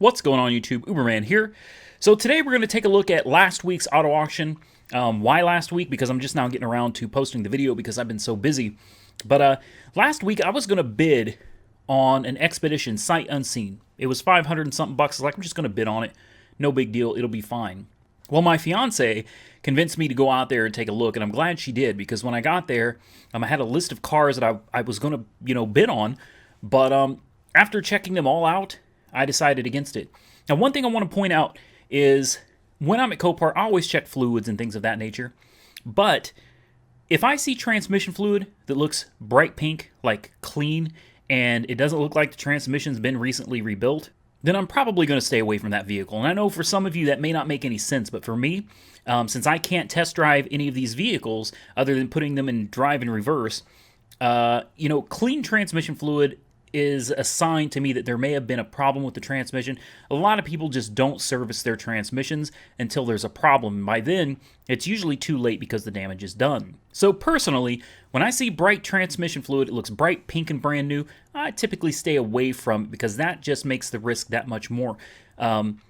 What's going on, YouTube? Uberman here. So today we're going to take a look at last week's auto auction. Why last week? Because I'm just now getting around to posting the video because I've been so busy. But last week I was going to bid on an Expedition sight unseen. It was 500 and something bucks. I was like, I'm just going to bid on it. No big deal. It'll be fine. Well, my fiance convinced me to go out there and take a look, and I'm glad she did because when I got there, I had a list of cars that I was going to, bid on. But after checking them all out, I decided against it. Now, one thing I want to point out is when I'm at Copart, I always check fluids and things of that nature. But if I see transmission fluid that looks bright pink, like clean, and it doesn't look like the transmission's been recently rebuilt, then I'm probably going to stay away from that vehicle. And I know for some of you that may not make any sense, but for me, since I can't test drive any of these vehicles other than putting them in drive and reverse, clean transmission fluid is a sign to me that there may have been a problem with the transmission. A lot of people just don't service their transmissions until there's a problem. By then, it's usually too late because the damage is done. So personally, when I see bright transmission fluid, it looks bright pink and brand new, I typically stay away from it because that just makes the risk that much more. And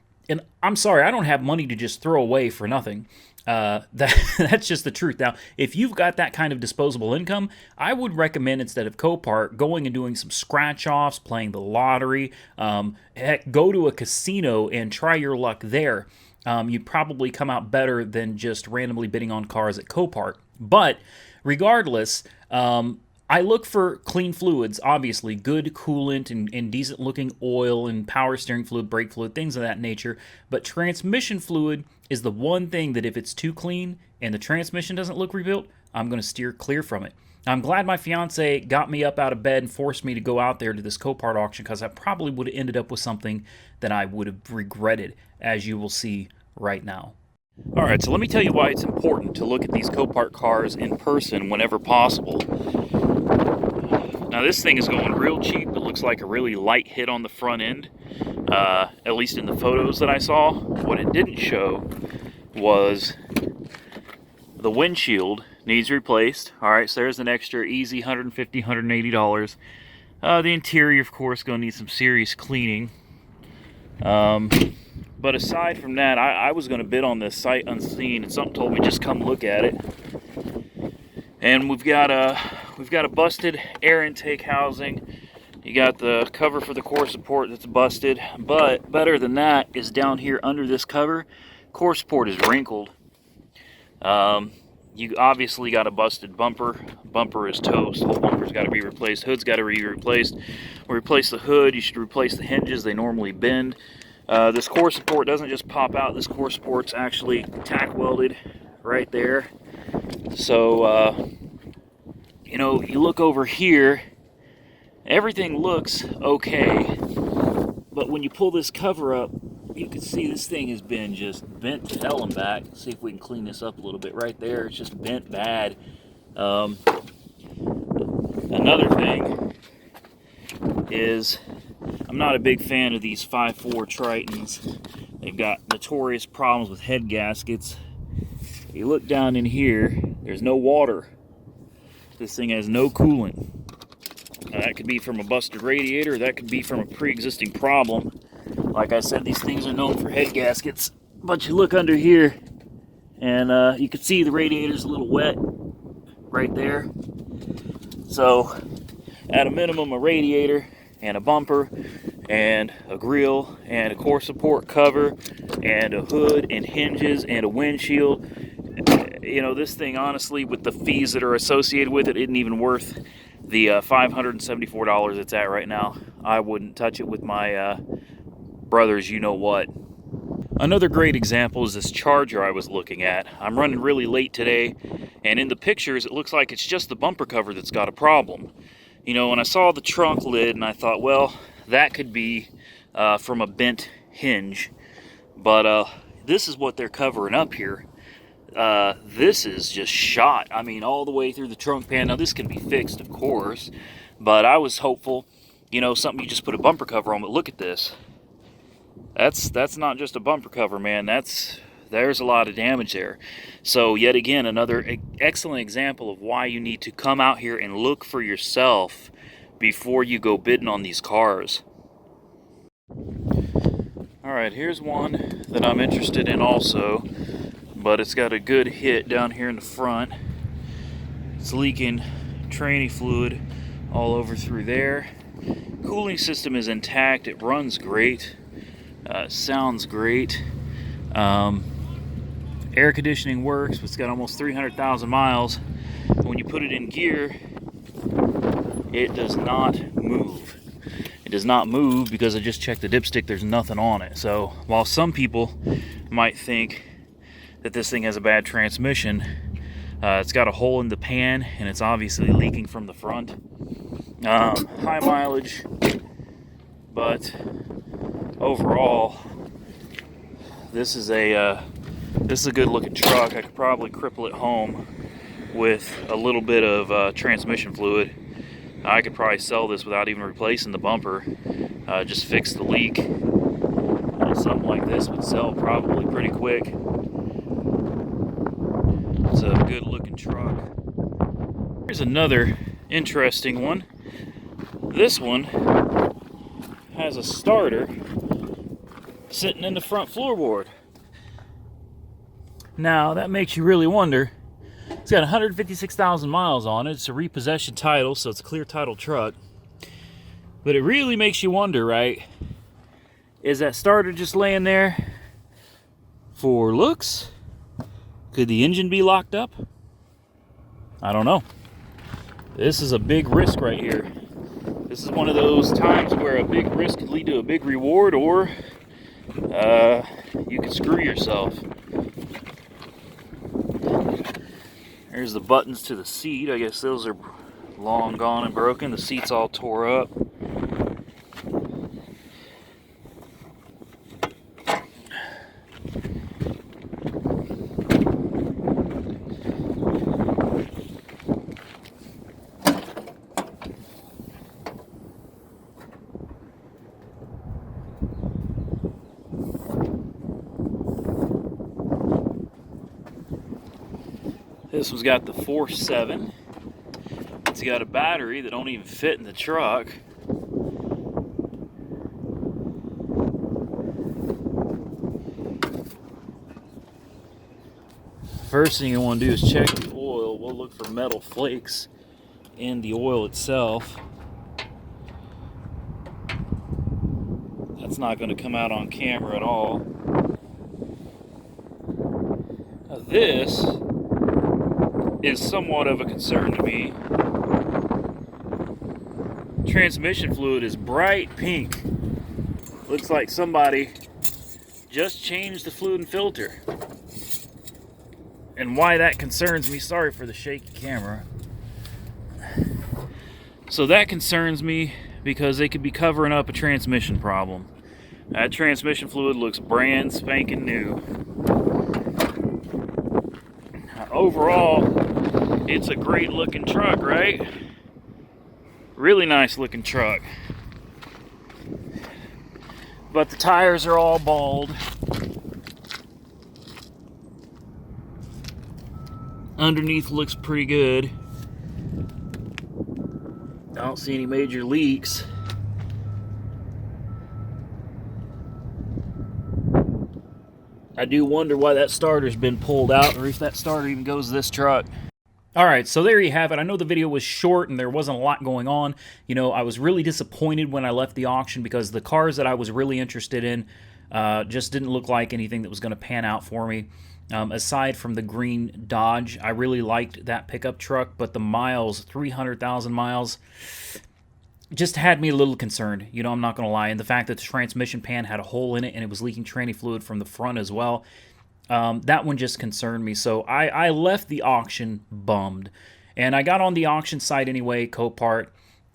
I'm sorry, I don't have money to just throw away for nothing. That's just the truth. Now, if you've got that kind of disposable income, I would recommend instead of Copart going and doing some scratch-offs, playing the lottery, heck, go to a casino and try your luck there. You'd probably come out better than just randomly bidding on cars at Copart. But regardless, I look for clean fluids, obviously, good coolant and decent-looking oil and power steering fluid, brake fluid, things of that nature. But transmission fluid is the one thing that if it's too clean and the transmission doesn't look rebuilt, I'm going to steer clear from it. I'm glad my fiance got me up out of bed and forced me to go out there to this Copart auction because I probably would have ended up with something that I would have regretted, as you will see right now. Alright, so let me tell you why it's important to look at these Copart cars in person whenever possible. Now this thing is going real cheap. It looks like a really light hit on the front end, at least in the photos that I saw. What it didn't show was the windshield needs replaced. Alright, so there's an extra easy $150, $180. The interior, of course, going to need some serious cleaning. But aside from that, I was going to bid on this sight unseen, and something told me just come look at it. And we've got a busted air intake housing. You got the cover for the core support that's busted, but better than that is down here under this cover, core support is wrinkled. You obviously got a busted bumper. Bumper is toast. Whole bumper's got to be replaced. Hood's got to be replaced. We replace the hood. You should replace the hinges. They normally bend. This core support doesn't just pop out. This core support's actually tack welded right there. So, you look over here, everything looks okay, but when you pull this cover up, you can see this thing has been just bent to hell and back. Let's see if we can clean this up a little bit. Right there, it's just bent bad. Another thing is, I'm not a big fan of these 5.4 Tritons. They've got notorious problems with head gaskets. You look down in here, there's no water. This thing has no coolant. Now, that could be from a busted radiator, that could be from a pre-existing problem. Like I said, these things are known for head gaskets. But you look under here, and you can see the radiator's a little wet right there. So, at a minimum, a radiator and a bumper and a grill and a core support cover and a hood and hinges and a windshield. This thing, honestly, with the fees that are associated with it, isn't even worth the $574 it's at right now. I wouldn't touch it with my brother's you-know-what. Another great example is this Charger I was looking at. I'm running really late today, and in the pictures, it looks like it's just the bumper cover that's got a problem. When I saw the trunk lid, and I thought, well, that could be from a bent hinge. But this is what they're covering up here. This is just shot. I mean, all the way through the trunk pan. Now, this can be fixed, of course, but I was hopeful, something you just put a bumper cover on. But look at this. That's not just a bumper cover, man. There's a lot of damage there. So, yet again, another excellent example of why you need to come out here and look for yourself before you go bidding on these cars. Alright, here's one that I'm interested in also, but it's got a good hit down here in the front. It's leaking tranny fluid all over through there. Cooling system is intact. It runs great. Sounds great. Air conditioning works, but it's got almost 300,000 miles. When you put it in gear, it does not move. It does not move because I just checked the dipstick, there's nothing on it. So while some people might think that this thing has a bad transmission, it's got a hole in the pan and it's obviously leaking from the front. High mileage, but overall, this is a good looking truck. I could probably cripple it home with a little bit of transmission fluid. I could probably sell this without even replacing the bumper. Just fix the leak. Something like this would sell probably pretty quick. It's a good looking truck. Here's another interesting one. This one has a starter sitting in the front floorboard. Now that makes you really wonder. It's got 156,000 miles on it. It's a repossession title, so it's a clear title truck. But it really makes you wonder, right? Is that starter just laying there for looks? Could the engine be locked up? I don't know. This is a big risk right here. This is one of those times where a big risk could lead to a big reward, or you could screw yourself. There's the buttons to the seat. I guess those are long gone and broken. The seat's all tore up. This one's got the 4.7. It's got a battery that don't even fit in the truck. First thing you want to do is check the oil. We'll look for metal flakes in the oil itself. That's not going to come out on camera at all. Now this is somewhat of a concern to me. Transmission fluid is bright pink. Looks like somebody just changed the fluid and filter. And why that concerns me, sorry for the shaky camera. So that concerns me because they could be covering up a transmission problem. That transmission fluid looks brand spanking new. Overall, it's a great looking truck, right? Really nice looking truck. But the tires are all bald. Underneath looks pretty good. I don't see any major leaks. I do wonder why that starter's been pulled out, or if that starter even goes to this truck. Alright, so there you have it. I know the video was short and there wasn't a lot going on. You know, I was really disappointed when I left the auction because the cars that I was really interested in just didn't look like anything that was going to pan out for me. Aside from the green Dodge, I really liked that pickup truck, but the miles, 300,000 miles, just had me a little concerned. You know, I'm not going to lie. And the fact that the transmission pan had a hole in it and it was leaking tranny fluid from the front as well, that one just concerned me. So I left the auction bummed. And I got on the auction site anyway, Copart,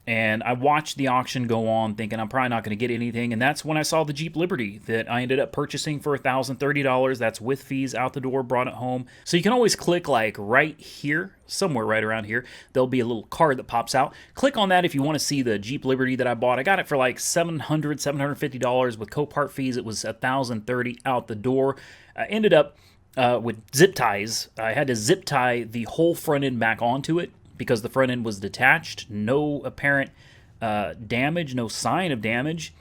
and I watched the auction go on thinking I'm probably not going to get anything. And that's when I saw the Jeep Liberty that I ended up purchasing for $1,030. That's with fees out the door, brought it home. So you can always click like right here, somewhere right around here. There'll be a little card that pops out. Click on that if you want to see the Jeep Liberty that I bought. I got it for like $750 with Copart fees. It was $1,030 out the door. I ended up with zip ties. I had to zip tie the whole front end back onto it because the front end was detached. No apparent damage, no sign of damage.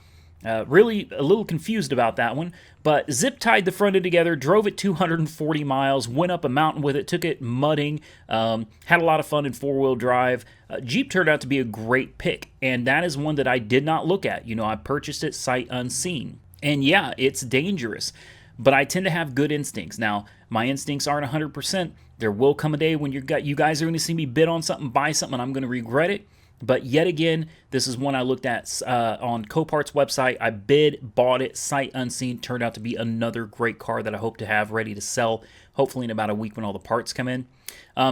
Really a little confused about that one, but zip tied the front end together, drove it 240 miles, went up a mountain with it, took it mudding, had a lot of fun in four-wheel drive. Jeep turned out to be a great pick, and that is one that I did not look at. I purchased it sight unseen. And yeah, it's dangerous, but I tend to have good instincts. Now, my instincts aren't 100%. There will come a day when you guys are going to see me bid on something, buy something, and I'm going to regret it. But yet again, this is one I looked at on Copart's website. I bid, bought it, sight unseen. Turned out to be another great car that I hope to have ready to sell, hopefully in about a week when all the parts come in.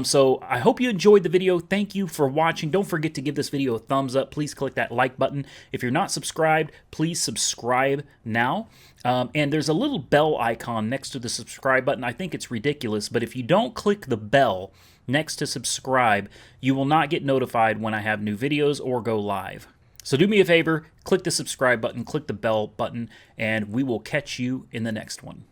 So I hope you enjoyed the video. Thank you for watching. Don't forget to give this video a thumbs up. Please click that like button. If you're not subscribed, please subscribe now. And there's a little bell icon next to the subscribe button. I think it's ridiculous, but if you don't click the bell next to subscribe, you will not get notified when I have new videos or go live. So do me a favor, click the subscribe button, click the bell button, and we will catch you in the next one.